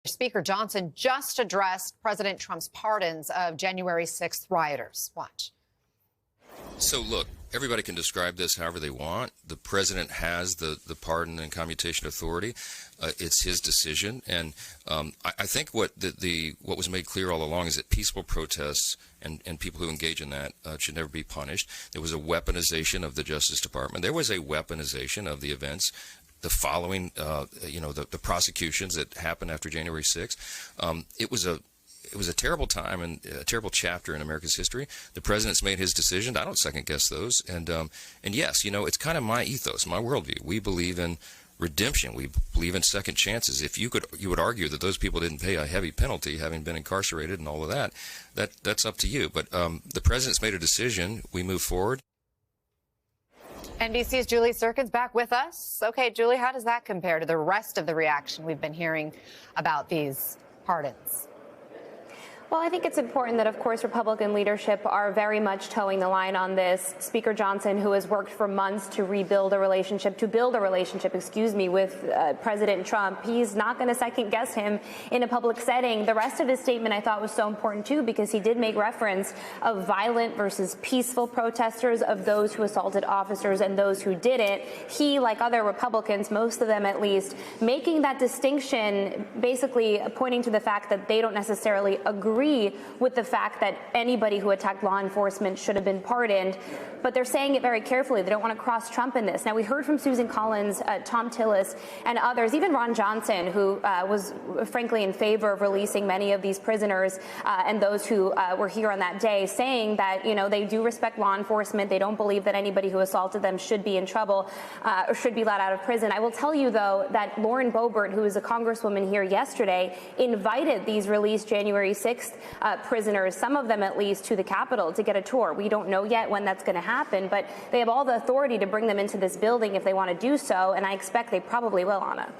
Speaker Johnson just addressed President Trump's pardons of January 6th rioters. Watch. So, look, everybody can describe this however they want. The president has the pardon and commutation authority. It's his decision. And I think what was made clear all along is that peaceful protests and people who engage in that should never be punished. There was a weaponization of the Justice Department. There was a weaponization of the events. The following, the prosecutions that happened after January 6th. It was a terrible time and a terrible chapter in America's history. The president's made his decision. I don't second guess those. And yes, it's kind of my ethos, my worldview. We believe in redemption. We believe in second chances. If you would argue that those people didn't pay a heavy penalty, having been incarcerated and all of that, that's up to you. But the president's made a decision. We move forward. NBC's Julie Sirkins back with us. Okay, Julie, how does that compare to the rest of the reaction we've been hearing about these pardons? Well, I think it's important that, of course, Republican leadership are very much towing the line on this. Speaker Johnson, who has worked for months to build a relationship with President Trump, he's not going to second guess him in a public setting. The rest of his statement I thought was so important, too, because he did make reference of violent versus peaceful protesters, of those who assaulted officers and those who didn't. He, like other Republicans, most of them at least, making that distinction, basically pointing to the fact that they don't necessarily agree with the fact that anybody who attacked law enforcement should have been pardoned, but they're saying it very carefully. They don't want to cross Trump in this. Now, we heard from Susan Collins, Tom Tillis, and others, even Ron Johnson, who was frankly in favor of releasing many of these prisoners and those who were here on that day, saying that, they do respect law enforcement. They don't believe that anybody who assaulted them should be in trouble or should be let out of prison. I will tell you, though, that Lauren Boebert, who is a congresswoman here yesterday, invited these released January 6th prisoners, some of them at least, to the Capitol to get a tour. We don't know yet when that's going to happen, but they have all the authority to bring them into this building if they want to do so, and I expect they probably will, Anna.